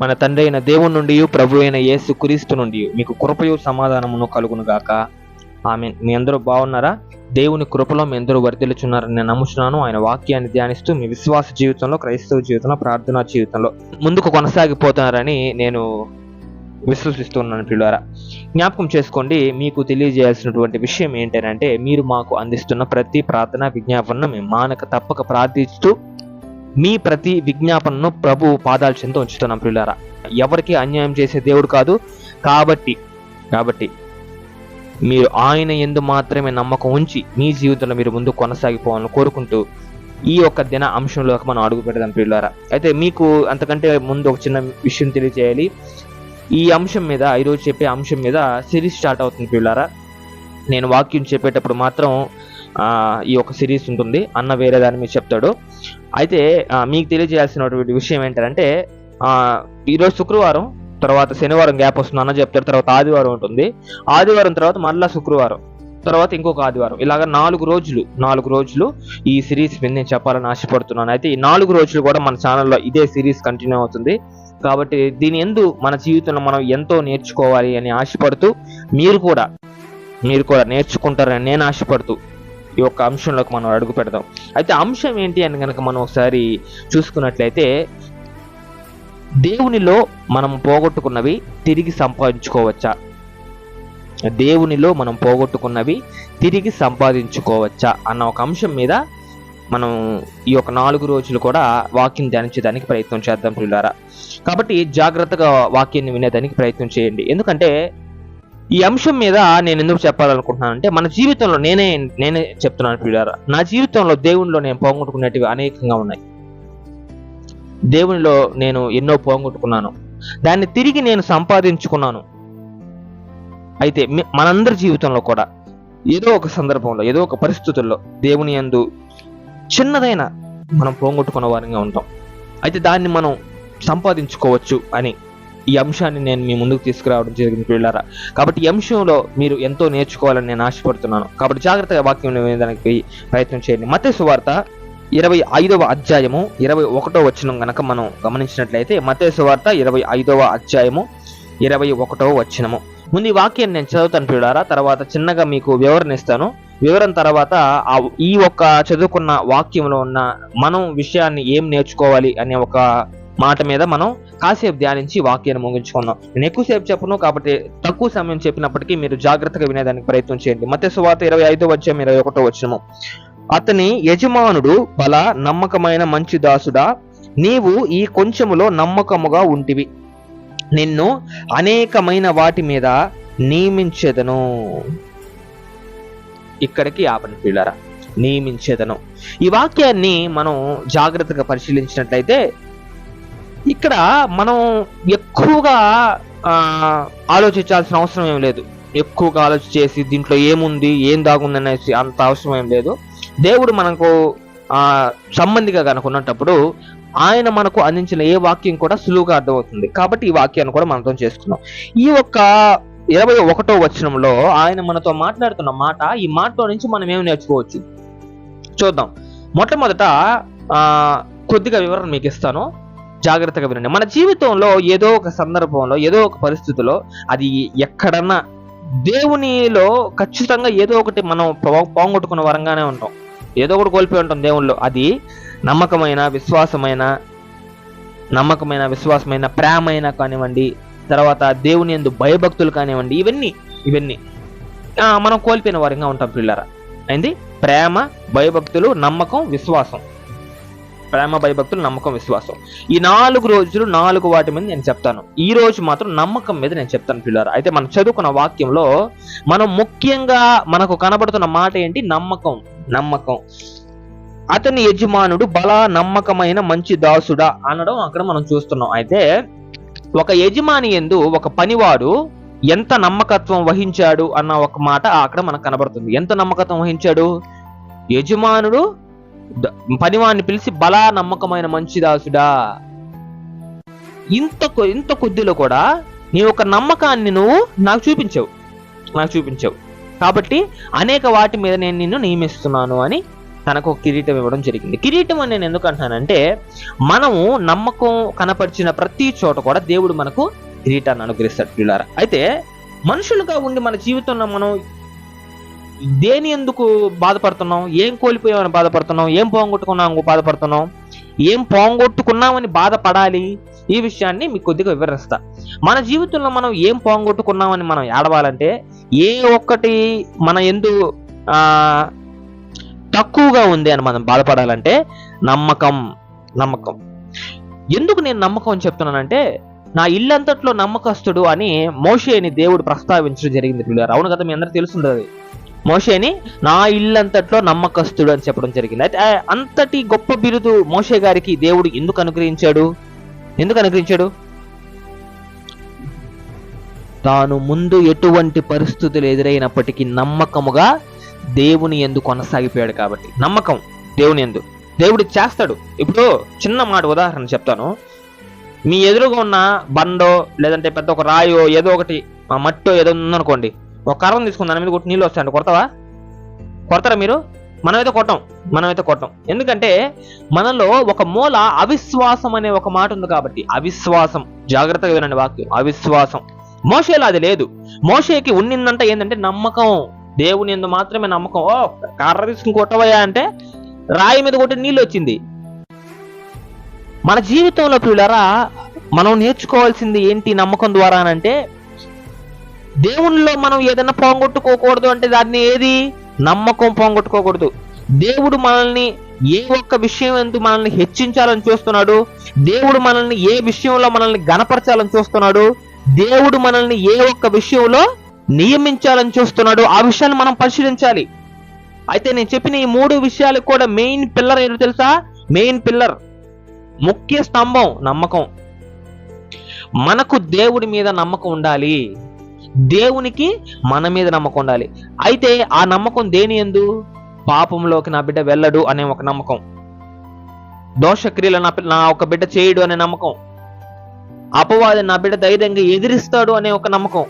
మన తండ్రి అయిన దేవుని నుండి ప్రభు అయిన యేసు క్రీస్తు నుండి మీకు కృపయు సమాధానమును కలుగును గాక. ఆమేన్. మీ అందరూ బాగున్నారా? దేవుని కృపలో మీ అందరూ వర్ధిల్లుచున్నారని నేను నమ్ముచున్నాను. ఆయన వాక్యాన్ని ధ్యానిస్తూ మీ విశ్వాస జీవితంలో, క్రైస్తవ జీవితంలో, ప్రార్థనా జీవితంలో ముందుకు కొనసాగిపోతున్నారని నేను విశ్వసిస్తున్నాను. పిల్లారా, జ్ఞాపకం చేసుకోండి, మీకు తెలియజేయాల్సినటువంటి విషయం ఏంటంటే, మీరు మాకు అందిస్తున్న ప్రతి ప్రార్థన విజ్ఞాపనను మేము మానక తప్పక ప్రార్థిస్తూ మీ ప్రతి విజ్ఞాపనను ప్రభు పాదాల చెంత ఉంచుతున్నాం. పిల్లారా, ఎవరికి అన్యాయం చేసే దేవుడు కాదు. కాబట్టి మీరు ఆయన యందు మాత్రమే నమ్మకం ఉంచి మీ జీవితంలో మీరు ముందుకు కొనసాగిపోవాలని కోరుకుంటూ ఈ యొక్క దిన అంశంలోకి మనం అడుగు పెడదాం. పిల్లారా, అయితే మీకు అంతకంటే ముందు ఒక చిన్న విషయం తెలియజేయాలి. ఈ అంశం మీద, ఈరోజు చెప్పే అంశం మీద సిరీస్ స్టార్ట్ అవుతుంది. పిల్లారా, నేను వాక్యం చెప్పేటప్పుడు మాత్రం ఈ యొక్క సిరీస్ ఉంటుంది, అన్న వేరే దాని మీద చెప్తాడు. అయితే మీకు తెలియజేయాల్సినటువంటి విషయం ఏంటంటే, ఈరోజు శుక్రవారం, తర్వాత శనివారం గ్యాప్ వస్తుంది, అన్న చెప్తాడు. తర్వాత ఆదివారం ఉంటుంది, ఆదివారం తర్వాత మళ్ళా శుక్రవారం, తర్వాత ఇంకొక ఆదివారం, ఇలాగ 4 రోజులు ఈ సిరీస్ మీద నేను చెప్పాలని ఆశపడుతున్నాను. అయితే ఈ 4 రోజులు కూడా మన ఛానల్లో ఇదే సిరీస్ కంటిన్యూ అవుతుంది. కాబట్టి దీని యందు మన జీవితంలో మనం ఎంతో నేర్చుకోవాలి అని ఆశపడుతూ, మీరు కూడా నేర్చుకుంటారని నేను ఆశపడుతూ ఈ యొక్క అంశంలోకి మనం అడుగు పెడదాం. అయితే అంశం ఏంటి అని కనుక మనం ఒకసారి చూసుకున్నట్లయితే, దేవునిలో మనం పోగొట్టుకున్నవి తిరిగి సంపాదించుకోవచ్చా? దేవునిలో మనం పోగొట్టుకున్నవి తిరిగి సంపాదించుకోవచ్చా అన్న ఒక అంశం మీద మనం ఈ యొక్క 4 రోజులు కూడా వాక్యం ధ్యానించడానికి ప్రయత్నం చేద్దాం పిల్లారా. కాబట్టి జాగ్రత్తగా వాక్యాన్ని వినేదానికి ప్రయత్నం చేయండి. ఎందుకంటే ఈ అంశం మీద నేను ఎందుకు చెప్పాలనుకుంటున్నానంటే, మన జీవితంలో నేనే చెప్తున్నాను పిల్లారా, నా జీవితంలో దేవునిలో నేను పోగొట్టుకునేటివి అనేకంగా ఉన్నాయి. దేవునిలో నేను ఎన్నో పోగొట్టుకున్నాను, దాన్ని తిరిగి నేను సంపాదించుకున్నాను. అయితే మనందరి జీవితంలో కూడా ఏదో ఒక సందర్భంలో, ఏదో ఒక పరిస్థితుల్లో దేవుని యందు చిన్నదైన మనం పోగొట్టుకున్న వారిగా ఉంటాం. అయితే దాన్ని మనం సంపాదించుకోవచ్చు అని ఈ అంశాన్ని నేను మీ ముందుకు తీసుకురావడం జరిగింది పిల్లారా. కాబట్టి ఈ అంశంలో మీరు ఎంతో నేర్చుకోవాలని నేను ఆశపడుతున్నాను. కాబట్టి జాగ్రత్తగా వాక్యం వినడానికి ప్రయత్నం చేయండి. మత్తయి సువార్త 25వ అధ్యాయము 21వ వచనం గనక మనం గమనించినట్లయితే, మత్తయి సువార్త 25వ అధ్యాయము 21వ వచనము. ముందు ఈ వాక్యాన్ని నేను చదువుతాను పిల్లారా, తర్వాత చిన్నగా మీకు వివరణ ఇస్తాను. వివరణ తర్వాత ఈ ఒక్క చదువుకున్న వాక్యంలో ఉన్న మనం విషయాన్ని ఏం నేర్చుకోవాలి అనే ఒక మాట మీద మనం కాసేపు ధ్యానించి వాక్యాన్ని ముగించుకుందాం. నేను ఎక్కువసేపు చెప్పను కాబట్టి తక్కువ సమయం చెప్పినప్పటికీ మీరు జాగ్రత్తగా వినేదానికి ప్రయత్నం చేయండి. మత్తయి సువార్త 25వ అధ్యాయం 21వ వచనము. అతని యజమానుడు, బల నమ్మకమైన మంచి దాసుడా, నీవు ఈ కొంచెములో నమ్మకముగా ఉంటివి, నిన్ను అనేకమైన వాటి మీద నియమించెదను. ఇక్కడికి ఆపండి పిల్లారా, నియమించెదను. ఈ వాక్యాన్ని మనం జాగ్రత్తగా పరిశీలించినట్లయితే, ఇక్కడ మనం ఎక్కువగా ఆలోచించాల్సిన అవసరం ఏం లేదు. ఎక్కువగా ఆలోచన చేసి దీంట్లో ఏముంది, ఏం దాగుంది అనేసి అంత అవసరం ఏం లేదు. దేవుడు మనకు సంబంధిగా కనుక ఉన్నప్పుడు ఆయన మనకు అందించిన ఏ వాక్యం కూడా సులువుగా అర్థమవుతుంది. కాబట్టి ఈ వాక్యాన్ని కూడా మనతో చేసుకున్నాం. ఈ ఒక్క 21వ వచనంలో ఆయన మనతో మాట్లాడుతున్న మాట, ఈ మాటలో నుంచి మనం ఏమి నేర్చుకోవచ్చు చూద్దాం. మొట్టమొదట కొద్దిగా వివరణ మీకు ఇస్తాను, జాగ్రత్తగా వినండి. మన జీవితంలో ఏదో ఒక సందర్భంలో, ఏదో ఒక పరిస్థితిలో, అది ఎక్కడన్నా దేవునిలో ఖచ్చితంగా ఏదో ఒకటి మనం పోగొట్టుకున్న వరంగానే ఉంటాం, ఏదో ఒకటి కోల్పోయి ఉంటాం దేవునిలో. అది నమ్మకమైన విశ్వాసమైన ప్రేమైన కానివ్వండి, తర్వాత దేవుని యందు భయభక్తులు కానివ్వండి, ఇవన్నీ మనం కోల్పోయిన వారంగా ఉంటాం పిల్లారా. అయింది ప్రేమ, భయభక్తులు, నమ్మకం, విశ్వాసం. ప్రేమ, భయభక్తులు, నమ్మకం, విశ్వాసం. ఈ 4 రోజులు 4 వాటి మీద నేను చెప్తాను. ఈ రోజు మాత్రం నమ్మకం మీద నేను చెప్తాను పిల్లారా. అయితే మనం చదువుకున్న వాక్యంలో మనం ముఖ్యంగా మనకు కనబడుతున్న మాట ఏంటి? నమ్మకం. అతని యజమానుడు, బల నమ్మకమైన మంచి దాసుడా అనడం అక్కడ మనం చూస్తున్నాం. అయితే ఒక యజమాని యందు ఒక పనివాడు ఎంత నమ్మకత్వం వహించాడు అన్న ఒక మాట అక్కడ మనకు కనబడుతుంది. ఎంత నమ్మకత్వం వహించాడు? యజమానుడు పనివాడిని పిలిచి, బలా నమ్మకమైన మంచి దాసుడా, ఇంత కొద్దిలో కూడా నీ ఒక నమ్మకాన్ని నువ్వు నాకు చూపించావు. కాబట్టి అనేక వాటి మీద నేను నిన్ను నియమిస్తున్నాను అని తనకు ఒక కిరీటం ఇవ్వడం జరిగింది. కిరీటం అని నేను ఎందుకు అంటున్నానంటే, మనము నమ్మకం కనపరిచిన ప్రతి చోట కూడా దేవుడు మనకు కిరీటాన్ని అనుగ్రహిస్తాడు పిల్లారా. అయితే మనుషులుగా ఉండి మన జీవితంలో మనం దేని ఎందుకు బాధపడుతున్నాం, ఏం కోల్పోయామని బాధపడుతున్నాం, ఏం పోగొట్టుకున్నామని బాధపడుతున్నాం, ఏం పోగొట్టుకున్నామని బాధపడాలి, ఈ విషయాన్ని మీకు కొద్దిగా వివరిస్తా. మన జీవితంలో మనం ఏం పోగొట్టుకున్నామని మనం ఏడవాలంటే, ఏ ఒక్కటి మన ఎందు తక్కువగా ఉంది అని మనం బాధపడాలంటే నమ్మకం. ఎందుకు నేను నమ్మకం అని చెప్తున్నానంటే, నా ఇల్లంతట్లో నమ్మకస్తుడు అని మోషేని దేవుడు ప్రస్తావించడం జరిగింది పిల్లలు. అవును కదా, మీ అందరూ తెలుసుండదు. మోషేని నా ఇల్లంతట్లో నమ్మకస్తుడు అని చెప్పడం జరిగింది. అయితే అంతటి గొప్ప బిరుదు మోషే గారికి దేవుడు ఎందుకు అనుగ్రహించాడు? తాను ముందు ఎటువంటి పరిస్థితులు ఎదురైనప్పటికీ నమ్మకముగా దేవుని యందు కొనసాగిపోయాడు కాబట్టి. నమ్మకం దేవుని యందు, దేవుడు చేస్తాడు. ఇప్పుడు చిన్న మాట ఉదాహరణ చెప్తాను. మీ ఎదురుగా ఉన్న బండో లేదంటే పెద్ద ఒక రాయో ఏదో ఒకటి మట్టో ఏదో ఉందనుకోండి, ఒక కర్రను తీసుకుని దాని మీద కొట్టి నీళ్ళు వస్తాయండి, కొడతారా మీరు? మనమైతే కొట్టం. ఎందుకంటే మనలో ఒక మూల అవిశ్వాసం అనే ఒక మాట ఉంది కాబట్టి. అవిశ్వాసం, జాగ్రత్తగా వినండి వాక్యం, అవిశ్వాసం. మోషేలో అది లేదు. మోషేకి ఉన్నిందంటే ఏంటంటే నమ్మకం, దేవుని యందు మాత్రమే నమ్మకం. ఓ కర్ర తీసుకుని కొట్టవయ్యా అంటే రాయి మీద కొట్టి నీళ్ళు వచ్చింది. మన జీవితంలో పిల్లరా మనం నేర్చుకోవాల్సింది ఏంటి నమ్మకం ద్వారా అంటే, దేవునిలో మనం ఏదైనా పోగొట్టుకోకూడదు అంటే దాన్ని ఏది? నమ్మకం పోగొట్టుకోకూడదు. దేవుడు మనల్ని ఏ ఒక్క విషయం ఎందుకు మనల్ని హెచ్చించాలని చూస్తున్నాడు, దేవుడు మనల్ని ఏ విషయంలో మనల్ని గణపరచాలని చూస్తున్నాడు, దేవుడు మనల్ని ఏ ఒక్క విషయంలో నియమించాలని చూస్తున్నాడు, ఆ విషయాన్ని మనం పరిశీలించాలి. అయితే నేను చెప్పిన ఈ 3 విషయాలకు కూడా మెయిన్ పిల్లర్ ఏంటో తెలుసా? మెయిన్ పిల్లర్, ముఖ్య స్తంభం నమ్మకం. మనకు దేవుడి మీద నమ్మకం ఉండాలి, దేవునికి మన మీద నమ్మకం ఉండాలి. అయితే ఆ నమ్మకం దేని యందు? పాపంలోకి నా బిడ్డ వెళ్ళడు అనే ఒక నమ్మకం, దోషక్రియలు నా ఒక బిడ్డ చేయడు అనే నమ్మకం, అపవాది నా బిడ్డ ధైర్యంగా ఎదిరిస్తాడు అనే ఒక నమ్మకం,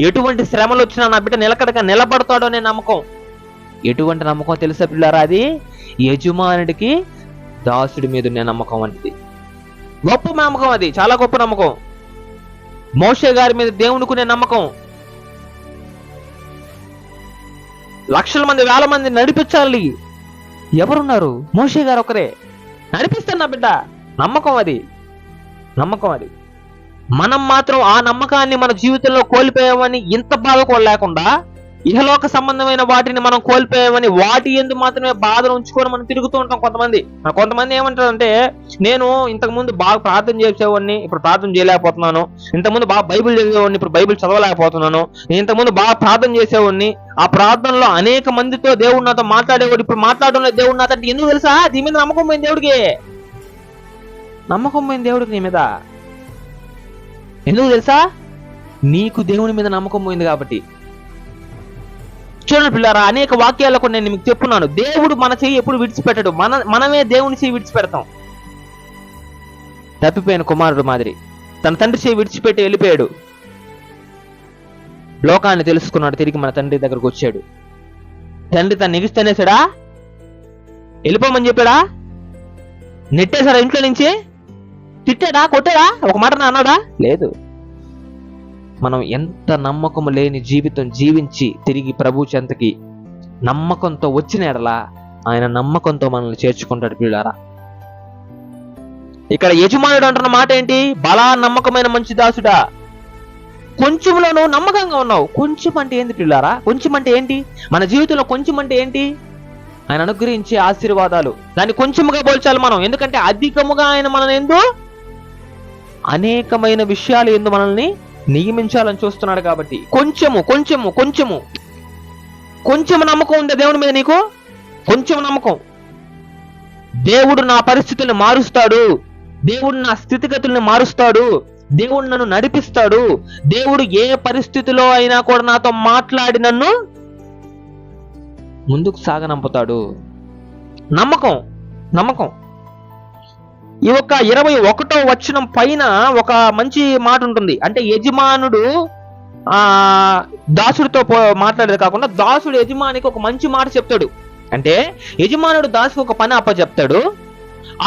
ఎటువంటి శ్రమలు వచ్చినా నా బిడ్డ నిలకడగా నిలబడతాడు అనే నమ్మకం. ఎటువంటి నమ్మకం తెలుసా పిల్లారా? అది యజమానుడికి దాసుడి మీద ఉన్న నమ్మకం అనేది. గొప్ప నమ్మకం, అది చాలా గొప్ప నమ్మకం. మోషే గారి మీద దేవునికునే నమ్మకం. లక్షల మంది, వేల మంది నడిపించాలి, ఎవరున్నారు? మోషే గారు ఒకరే. నడిపిస్తాను నా బిడ్డ, నమ్మకం అది. మనం మాత్రం ఆ నమ్మకాన్ని మన జీవితంలో కోల్పోయామని ఇంత బాధకోలేకుండా, ఇహలోక సంబంధమైన వాటిని మనం కోల్పోయామని వాటి యందు మాత్రమే బాధను ఉంచుకొని మనం తిరుగుతూ ఉంటాం. కొంతమంది ఏమంటారంటే, నేను ఇంతకు ముందు బాగా ప్రార్థన చేసేవాడిని, ఇప్పుడు ప్రార్థన చేయలేకపోతున్నాను. ఇంతకుముందు బాగా బైబిల్ చదివేవాడిని, ఇప్పుడు బైబిల్ చదవలేకపోతున్నాను. నేను ఇంతకుముందు బాగా ప్రార్థన చేసేవాడిని, ఆ ప్రార్థనలో అనేక మందితో దేవుడు నాతో మాట్లాడేవాడు, ఇప్పుడు మాట్లాడడం లేదు దేవుడు నాతో. ఎందుకు తెలుసా? దీని మీద నమ్మకం పోయింది దేవుడికి. నీ మీద ఎందుకు తెలుసా? నీకు దేవుని మీద నమ్మకం పోయింది కాబట్టి. చూడండి పిల్లారా, అనేక వాక్యాలకు నేను మీకు చెప్పున్నాను, దేవుడు మన చెయ్యి ఎప్పుడు విడిచిపెట్టడు, మనమే దేవుని చెయ్యి విడిచిపెడతాం. తప్పిపోయిన కుమారుడు మాదిరి తన తండ్రి చెయ్యి విడిచిపెట్టి వెళ్ళిపోయాడు. లోకాన్ని తెలుసుకున్నాడు, తిరిగి మన తండ్రి దగ్గరకు వచ్చాడు. తండ్రి తను నిగిస్తేనేసాడా? వెళ్ళిపోమని చెప్పాడా? నెట్టేశాడా ఇంట్లో నుంచి? తిట్టాడా? కొట్టాడా? ఒక మాట అన్నాడా? లేదు. మనం ఎంత నమ్మకం లేని జీవితం జీవించి తిరిగి ప్రభు చెంతకి నమ్మకంతో వచ్చిన ఎడలా ఆయన నమ్మకంతో మనల్ని చేర్చుకుంటాడు పిల్లారా. ఇక్కడ యజమానుడు అంటున్న మాట ఏంటి? బలా నమ్మకమైన మంచి దాసుడా, కొంచెంలో నువ్వు నమ్మకంగా ఉన్నావు. కొంచెం అంటే ఏంటి పిల్లారా? కొంచెం అంటే ఏంటి? మన జీవితంలో కొంచెం అంటే ఏంటి? ఆయన అనుగ్రహించే ఆశీర్వాదాలు, దాన్ని కొంచెముగా పోల్చాలి మనం. ఎందుకంటే అధికముగా ఆయన మనల్ని ఎందు అనేకమైన విషయాలు ఎందు మనల్ని నియమించాలని చూస్తున్నాడు కాబట్టి. కొంచెం నమ్మకం ఉందా దేవుని మీద నీకు? కొంచెం నమ్మకం. దేవుడు నా పరిస్థితుల్ని మారుస్తాడు, దేవుడు నా స్థితిగతుల్ని మారుస్తాడు, దేవుడు నన్ను నడిపిస్తాడు, దేవుడు ఏ పరిస్థితిలో అయినా కూడా నాతో మాట్లాడి నన్ను ముందుకు సాగనంపుతాడు. నమ్మకం. ఈ యొక్క 21వ వచనం పైన ఒక మంచి మాట ఉంటుంది. అంటే యజమానుడు దాసుడితో మాట్లాడేది కాకుండా దాసుడు యజమానికి ఒక మంచి మాట చెప్తాడు. అంటే యజమానుడు దాసుకు ఒక పని అప్పచెప్తాడు,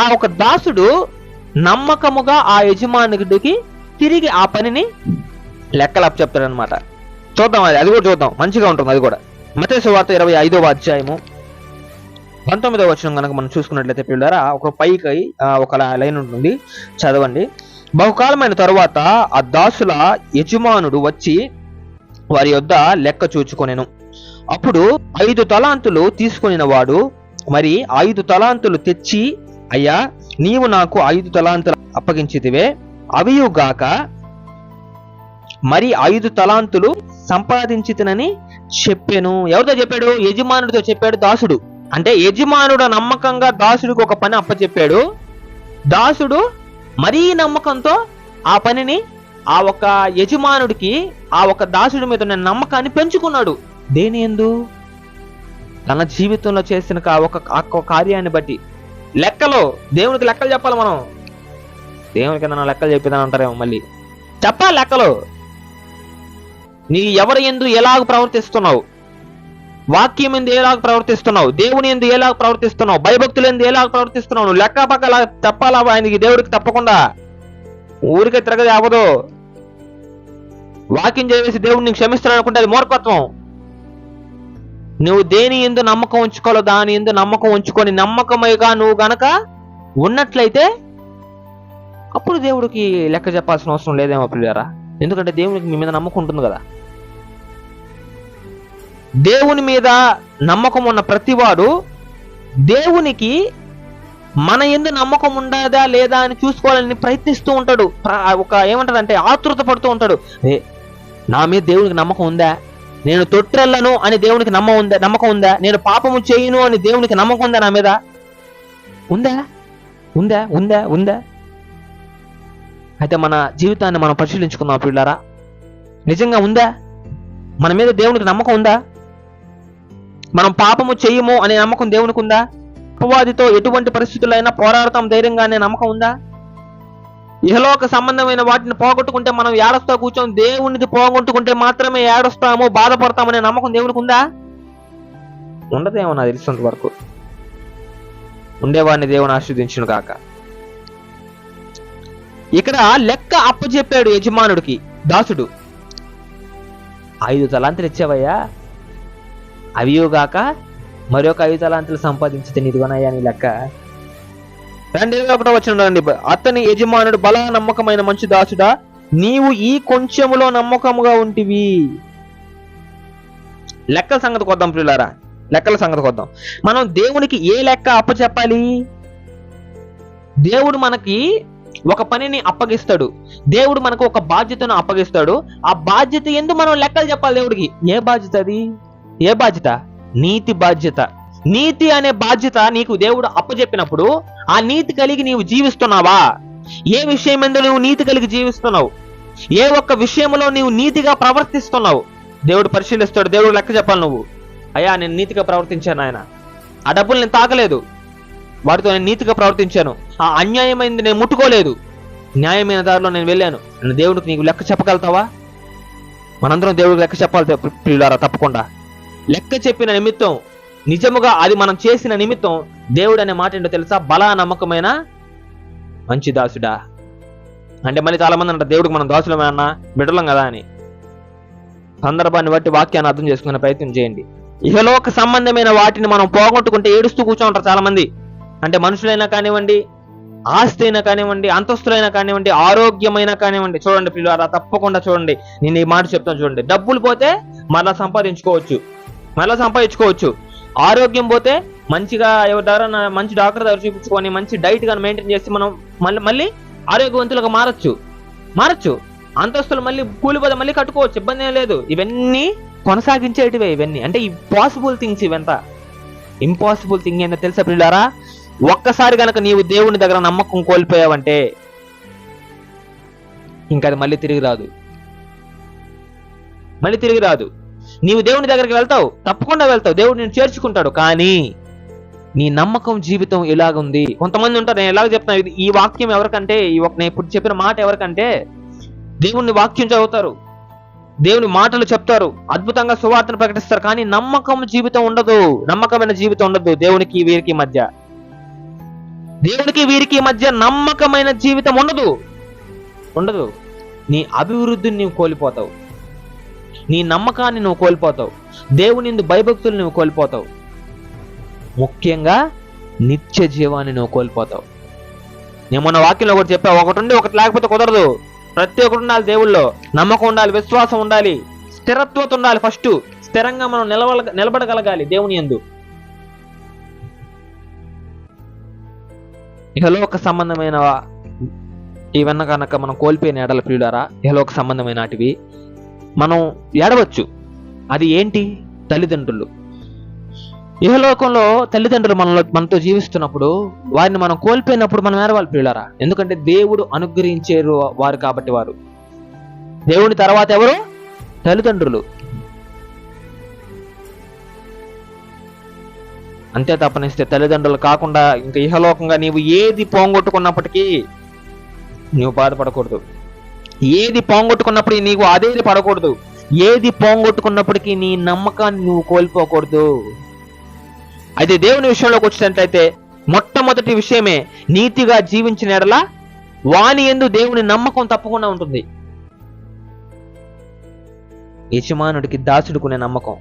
ఆ ఒక దాసుడు నమ్మకముగా ఆ యజమానుడికి తిరిగి ఆ పనిని లెక్కలు అప్పచెప్తాడు అనమాట. చూద్దాం, అది కూడా చూద్దాం, మంచిగా ఉంటుంది అది కూడా. మత్తయి సువార్త 25వ అధ్యాయము 19వ వచనం కనుక మనం చూసుకున్నట్లయితే పిల్లరా, ఒక పైకి ఒక లైన్ ఉంటుంది, చదవండి. బహుకాలమైన తరువాత ఆ దాసుల యజమానుడు వచ్చి వారి యొద్ద లెక్క చూచుకొనెను. అప్పుడు 5 తలాంతులు తీసుకొనిన వాడు మరి 5 తలాంతులు తెచ్చి, అయ్యా నీవు నాకు 5 తలాంతులు అప్పగించితివే, అవియుగాక మరి 5 తలాంతులు సంపాదించితినని చెప్పాను. ఎవరితో చెప్పాడు? యజమానుడితో చెప్పాడు దాసుడు. అంటే యజమానుడు నమ్మకంగా దాసుడికి ఒక పని అప్పచెప్పాడు. దాసుడు మరీ నమ్మకంతో ఆ పనిని ఆ ఒక యజమానుడికి ఆ ఒక దాసుడి మీద ఉన్న నమ్మకాన్ని పెంచుకున్నాడు. దేని యందు? తన జీవితంలో చేసిన ఒక కార్యాన్ని బట్టి. లెక్కలో దేవునికి లెక్కలు చెప్పాలి మనం. దేవునికి నా లెక్కలు చెప్పేదని అంటారేమో, మళ్ళీ చెప్పాలి లెక్కలు. నీ ఎవరి యందు ఎలాగ ప్రవర్తిస్తున్నావు, వాక్యం ఎందు ఎలాగ ప్రవర్తిస్తున్నావు, దేవుని ఎందు ఎలాగ ప్రవర్తిస్తున్నావు, భయభక్తులు ఎందు ఎలాగ ప్రవర్తిస్తున్నావు, నువ్వు లెక్క పక్కలా చెప్పాలా ఆయనకి, దేవుడికి తప్పకుండా. ఊరికే తిరగది అవ్వదు. వాక్యం చేసి దేవుడిని క్షమిస్తున్నాడు అనుకుంటే అది మూర్ఖత్వం. నువ్వు దేని ఎందు నమ్మకం ఉంచుకోవాలో దాని ఎందు నమ్మకం ఉంచుకొని నమ్మకమైగా నువ్వు గనక ఉన్నట్లయితే అప్పుడు దేవుడికి లెక్క చెప్పాల్సిన అవసరం లేదేమో పిల్లరా. ఎందుకంటే దేవునికి మీ మీద నమ్మకం ఉంటుంది కదా. దేవుని మీద నమ్మకం ఉన్న ప్రతివాడు దేవునికి మన యందు నమ్మకం ఉండదా లేదా అని చూసుకోవాలని ప్రయత్నిస్తూ ఉంటాడు. ఏమంటాడంటే ఆతృత పడుతూ ఉంటాడు. నా మీద దేవునికి నమ్మకం ఉందా, నేను తొట్రెళ్ళను అని దేవునికి నమ్మకం ఉందా, నేను పాపము చేయను అని దేవునికి నమ్మకం ఉందా, నా మీద ఉందా ఉందా ఉందా ఉందా అయితే మన జీవితాన్ని మనం పరిశీలించుకుందాం పిల్లారా. నిజంగా ఉందా? మన మీద దేవునికి నమ్మకం ఉందా? మనం పాపము చేయము అనే నమ్మకం దేవునికి ఉందా? అపవాదితో ఎటువంటి పరిస్థితులైనా పోరాడతాం ధైర్యంగా అనే నమ్మకం ఉందా? ఇహలోక సంబంధమైన వాటిని పోగొట్టుకుంటే మనం ఏడుస్తా కూర్చొని దేవునికి పోగొట్టుకుంటే మాత్రమే ఏడుస్తాము, బాధపడతామనే నమ్మకం దేవునికి ఉందా? ఉండదేమో నాకు తెలిసినంత వరకు. ఉండేవాడిని దేవుని ఆశీర్వదించును కాక. ఇక్కడ లెక్క అప్పచెప్పాడు యజమానుడికి దాసుడు. 5 తలాంతులు ఇచ్చావయ్యా, అవియోగాక మరొక 5 తలాంతులు సంపాదించితే నీదిగోనయ్యా నీ లెక్క. 21వ వచనం రండి. అతని యజమానుడు, బలా నమ్మకమైన మంచి దాసుడా, నీవు ఈ కొంచెములో నమ్మకముగా ఉంటివి. లెక్కల సంగతి కొద్దాం పిల్లారా, లెక్కల సంగతి కొద్దాం. మనం దేవునికి ఏ లెక్క అప్పచెప్పాలి? దేవుడు మనకి ఒక పనిని అప్పగిస్తాడు, దేవుడు మనకు ఒక బాధ్యతను అప్పగిస్తాడు. ఆ బాధ్యత ఎందు మనం లెక్కలు చెప్పాలి దేవుడికి. ఏ బాధ్యత అది? ఏ బాధ్యత? నీతి బాధ్యత. నీతి అనే బాధ్యత నీకు దేవుడు అప్పచెప్పినప్పుడు ఆ నీతి కలిగి నీవు జీవిస్తున్నావా? ఏ విషయం ఎందు నువ్వు నీతి కలిగి జీవిస్తున్నావు? ఏ ఒక్క విషయంలో నీవు నీతిగా ప్రవర్తిస్తున్నావు? దేవుడు పరిశీలిస్తాడు. దేవుడు లెక్క చెప్పాలి. నువ్వు, అయ్యా నేను నీతిగా ప్రవర్తించాను, ఆయన ఆ డబ్బులు నేను తాకలేదు, వాటితో నేను నీతిగా ప్రవర్తించాను, ఆ అన్యాయమైంది నేను ముట్టుకోలేదు, న్యాయమైన దారిలో నేను వెళ్ళాను. నేను దేవుడికి నీకు లెక్క చెప్పగలుగుతావా? మనందరం దేవుడికి లెక్క చెప్పాలి పిల్లారా, తప్పకుండా. లెక్క చెప్పిన నిమిత్తం, నిజముగా అది మనం చేసిన నిమిత్తం దేవుడు అనే మాట ఏంటో తెలుసా? బలా నమ్మకమైన మంచి దాసుడా. అంటే మళ్ళీ చాలా మంది అంటారు దేవుడికి మనం దాసులమే అన్నా, బిడ్డలం కదా అని. సందర్భాన్ని బట్టి వాక్యాన్ని అర్థం చేసుకునే ప్రయత్నం చేయండి. ఇహలోక సంబంధమైన వాటిని మనం పోగొట్టుకుంటే ఏడుస్తూ కూర్చోంటారు చాలా మంది. అంటే మనుషులైనా కానివ్వండి, ఆస్తి అయినా కానివ్వండి, అంతస్తులైనా కానివ్వండి, ఆరోగ్యమైనా కానివ్వండి. చూడండి పిల్లలు, తప్పకుండా చూడండి, నేను ఈ మాట చెప్తాను చూడండి. డబ్బులు పోతే మళ్ళా సంపాదించుకోవచ్చు. ఆరోగ్యం పోతే మంచిగా ఎవరైనా మంచి డాక్టర్ దగ్గర చూపించుకొని మంచి డైట్ గా మెయింటైన్ చేసి మనం మళ్ళీ ఆరోగ్యవంతులుగా మారచ్చు. అంతస్తులు మళ్ళీ కూలిపోతే మళ్ళీ కట్టుకోవచ్చు, ఇబ్బంది ఏం లేదు. ఇవన్నీ కొనసాగించేటివే ఇవన్నీ. అంటే ఈ పాసిబుల్ థింగ్స్, ఇవంతా ఇంపాసిబుల్ థింగ్ ఏంటో తెలుసా పిల్లారా? ఒక్కసారి గనక నీవు దేవుని దగ్గర నమ్మకం కోల్పోయావంటే ఇంకా అది మళ్ళీ తిరిగి రాదు. నీవు దేవుని దగ్గరికి వెళ్తావు, తప్పకుండా వెళ్తావు, దేవుడు నేను చేర్చుకుంటాడు. కానీ నీ నమ్మకం జీవితం ఇలాగుంది. కొంతమంది ఉంటారు, నేను ఎలాగ చెప్తాను, ఈ వాక్యం ఎవరికంటే, నేను ఇప్పుడు చెప్పిన మాట ఎవరికంటే, దేవుని వాక్యం చదువుతారు, దేవుని మాటలు చెప్తారు, అద్భుతంగా సువార్తను ప్రకటిస్తారు, కానీ నమ్మకమైన జీవితం ఉండదు. దేవునికి వీరికి మధ్య నమ్మకమైన జీవితం ఉండదు. నీ అభివృద్ధిని నువ్వు కోల్పోతావు, నీ నమ్మకాన్ని నువ్వు కోల్పోతావు, దేవుని యందు భయభక్తులు నువ్వు కోల్పోతావు, ముఖ్యంగా నిత్య జీవాన్ని నువ్వు కోల్పోతావు. నేను మొన్న వాక్యంలో ఒకటి చెప్పా, ఒకటి ఉండి ఒకటి లేకపోతే కుదరదు. ప్రతి ఒక్కటి ఉండాలి. దేవుళ్ళో నమ్మకం ఉండాలి, విశ్వాసం ఉండాలి, స్థిరత్వత ఉండాలి. ఫస్ట్ స్థిరంగా మనం నిలబడగలగాలి దేవుని యందు. ఇహలోక సంబంధమైన ఇవన్న కనుక మనం కోల్పోయిన ఎడల ప్రియులారా, ఇహలోక సంబంధమైన వాటివి మనం ఏడవచ్చు. అది ఏంటి? తల్లిదండ్రులు. ఇహలోకంలో తల్లిదండ్రులు మనతో జీవిస్తున్నప్పుడు వారిని మనం కోల్పోయినప్పుడు మనం ఏడవాలి ప్రియులారా. ఎందుకంటే దేవుడు అనుగ్రహించారు వారు కాబట్టి. వారు దేవుని తర్వాత ఎవరు? తల్లిదండ్రులు. అంతే తప్పనిస్తే తల్లిదండ్రులు కాకుండా ఇంకా ఇహలోకంగా నీవు ఏది పోంగొట్టుకున్నప్పటికీ నీవు బాధపడకూడదు. ఏది పోంగొట్టుకున్నప్పుడు నీవు అదేది పడకూడదు. ఏది పోంగొట్టుకున్నప్పటికీ నీ నమ్మకాన్ని నువ్వు కోల్పోకూడదు. అయితే దేవుని విషయంలోకి వచ్చినట్లయితే మొట్టమొదటి విషయమే, నీతిగా జీవించిన ఎడల వాని యందు దేవుని నమ్మకం తప్పకుండా ఉంటుంది. యజమానుడికి దాసుడుకునే నమ్మకం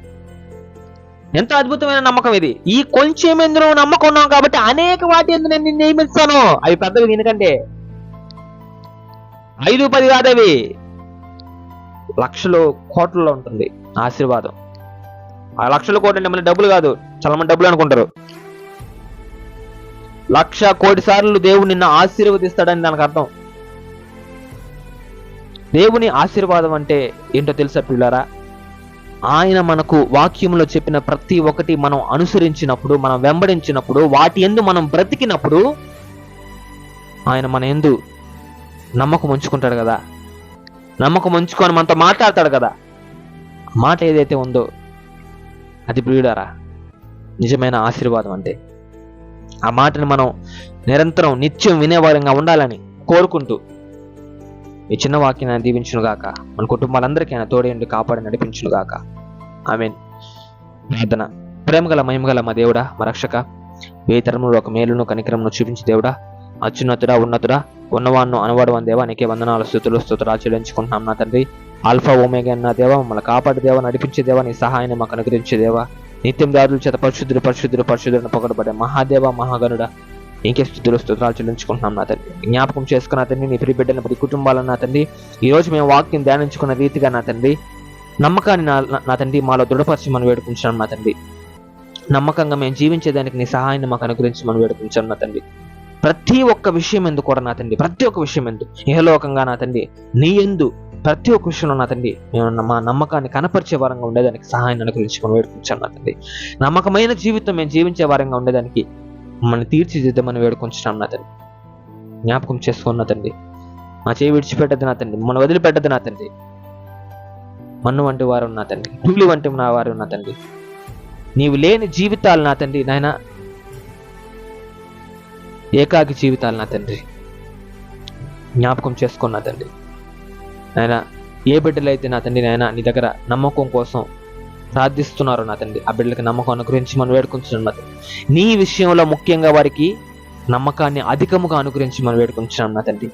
ఎంత అద్భుతమైన నమ్మకం ఇది. ఈ కొంచెం ఎందులో నమ్మకం ఉన్నాం కాబట్టి అనేక వాటి ఎందు నేను నిన్ను నియమిస్తాను. అవి పెద్దవి, దీనికంటే 5-10 కాదవి, లక్షలు కోట్లలో ఉంటుంది ఆశీర్వాదం. ఆ లక్షల కోట్లు అంటే మళ్ళీ డబ్బులు కాదు, చాలా మంది డబ్బులు అనుకుంటారు. 1,00,000 కోటి సార్లు దేవుడు నిన్ను ఆశీర్వదిస్తాడని దానికి అర్థం. దేవుని ఆశీర్వాదం అంటే ఏంటో తెలుసా పిల్లారా? ఆయన మనకు వాక్యంలో చెప్పిన ప్రతి ఒక్కటి మనం అనుసరించినప్పుడు, మనం వెంబడించినప్పుడు, వాటి యందు మనం బ్రతికినప్పుడు ఆయన మన యందు నమ్మకం ఉంచుకుంటాడు కదా. నమ్మకం ఉంచుకొని మనతో మాట్లాడతాడు కదా. మాట ఏదైతే ఉందో అది ప్రియుడారా నిజమైన ఆశీర్వాదం. అంటే ఆ మాటను మనం నిరంతరం నిత్యం వినేవారంగా ఉండాలని కోరుకుంటూ ఈ చిన్న వాక్యాన్ని దీవించునుగాక. మన కుటుంబాలందరికీ ఆయన తోడేండి కాపాడి నడిపించునుగాక. ఆమేన్. ప్రార్థన. ప్రేమగల మహిమగల మా దేవుడా, మా రక్షక, ఏ తరములో ఒక మేలును కనికరమును చూపించి దేవుడా, అత్యున్నతుడా, ఉన్నతుడా, ఉన్నవాన్ను అనువాడవని దేవా, నీకే వందనాలు, స్తుతులు చెల్లించుకుంటున్నాం నా తండ్రి. ఆల్ఫా ఓమేగా అన్న దేవా, మమ్మల్ని కాపాడు దేవా, నడిపించే దేవా, నీ సహాయాన్ని మాకు అనుగ్రహించే దేవా, నిత్యం దారుల చేత పరిశుద్ధులను పొగడబడే మహాదేవ, మహాగణుడా, ఇంకే స్తుతులు చెల్లించుకుంటున్నాం నా తండ్రి. జ్ఞాపకం చేసుకున్న తండ్రి, నీ ప్రియ బిడ్డల ప్రతి కుటుంబాలను నా తండ్రి, ఈ రోజు మేము వాక్యం ధ్యానించుకున్న రీతిగా నా తండ్రి, నమ్మకాన్ని నా తండ్రి మాలో దృఢపరిచి మనం వేడుకుంటున్నాం నా తండ్రి. నమ్మకంగా మేము జీవించేదానికి నీ సహాయాన్ని మాకు అనుగ్రహించి మనం వేడుకుంటున్నాం నా తండ్రి. ప్రతి ఒక్క విషయం ఎందు కూడా నా తండ్రి, ప్రతి ఒక్క విషయం ఎందు ఇహలోకంగా నా తండ్రి, నీ ఎందు ప్రతి ఒక్క విషయంలో నా తండ్రి మేము మా నమ్మకాన్ని కనపరిచే వారంగా ఉండేదానికి సహాయాన్ని అనుగ్రహించి మనం వేడుకుంటున్నాం నా తండ్రి. నమ్మకమైన జీవితం మేము జీవించే వారంగా ఉండేదానికి మమ్మల్ని తీర్చిదిద్దామని వేడుకుంటున్నాం నా తండ్రి. జ్ఞాపకం చేసుకున్న తండ్రి, మా చేయి విడిచిపెట్టద్దు నా తండ్రి, మనం వదిలిపెట్టద్దు నా తండ్రి. మన్ను వంటి వారు నా తండ్రి, ధూళి వంటి నా వారు నా తండ్రి, నీవు లేని జీవితాలు నా తండ్రి నాయన, ఏకాకి జీవితాలు నా తండ్రి జ్ఞాపకం చేసుకున్నా తండ్రి. నాయన ఏ బిడ్డలైతే నా తండ్రి నాయన నీ దగ్గర నమ్మకం కోసం ప్రార్థిస్తున్నారు నా తండ్రి, ఆ బిడ్డలకి నమ్మకం అనుగ్రహించి మనం వేడుకుంటున్నాం నా తండ్రి. నీ విషయంలో ముఖ్యంగా వారికి నమ్మకాన్ని అధికముగా అనుగ్రహించి మనం వేడుకుంటున్నాం నా తండ్రి.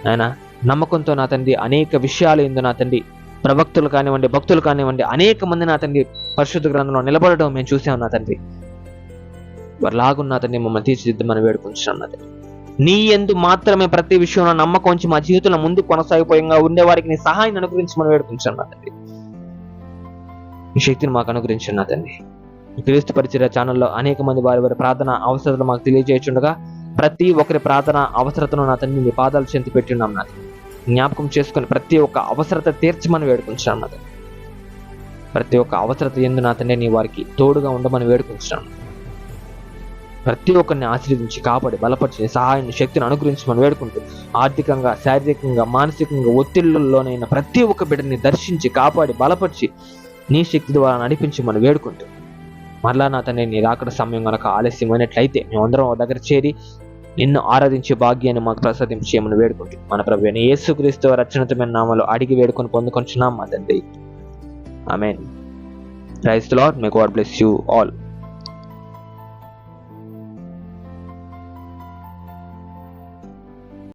నాయన నమ్మకంతో నా తండ్రి అనేక విషయాలు ఎందు నా తండ్రి ప్రవక్తులు కానివ్వండి, భక్తులు కానివ్వండి, అనేక మంది నా తండ్రి పరిశుద్ధ గ్రంథంలో నిలబడడం మేము చూసాం నా తండ్రి. వారు లాగున్నా తండ్రి మమ్మల్ని తీర్చిదిద్దమని వేడుకుంటున్నాం నా తండ్రి. నీ యందు మాత్రమే ప్రతి విషయంలో నమ్మకం ఉంచి మా జీవితంలో ముందు కొనసాగిపోయంగా ఉండే వారికి నీ సహాయం అనుగ్రహించి మనం వేడుకుంటున్నాం నా తండ్రి. నీ శక్తిని మాకు అనుగ్రహించండి నా తండ్రి. క్రీస్తు పరిచర్య ఛానల్లో అనేక మంది వారి వారి ప్రార్థన అవసరతలు మాకు తెలియజేస్తుండగా ప్రతి ఒక్కరి ప్రార్థన అవసరతను నా తండ్రి నీ పాదాలు చెంత పెట్టి ఉన్నాం నా తండ్రి. జ్ఞాపకం చేసుకుని ప్రతి ఒక్క అవసరత తీర్చమని వేడుకుంటున్నాం నా తండ్రి. ప్రతి ఒక్క అవసరత యందు నా తండ్రి నీ వారికి తోడుగా ఉండమని వేడుకుంటున్నాం. ప్రతి ఒక్కరిని ఆశీర్వదించి కాపాడి బలపరిచి సహాయాన్ని శక్తిని అనుగ్రహించి మనం వేడుకుంటూ ఆర్థికంగా, శారీరకంగా, మానసికంగా ఒత్తిళ్లలోనైనా ప్రతి ఒక్క బిడ్డని దర్శించి కాపాడి బలపరిచి నీ శక్తి ద్వారా నడిపించి మనం వేడుకుంటూ మరలా నా తండ్రి నీ రాకడ సమయం కనుక ఆలస్యమైనట్లయితే మేమందరం దగ్గర చేరి నిన్ను ఆరాధించే భాగ్యాన్ని మాకు ప్రసాదించేయమని వేడుకుంటూ మన ప్రభువైన యేసుక్రీస్తు రక్షణతమైన నామములో అడిగి వేడుకొని పొందుకొంచున్నాం మా తండ్రి. Amen. Praise the lord. May God bless you all.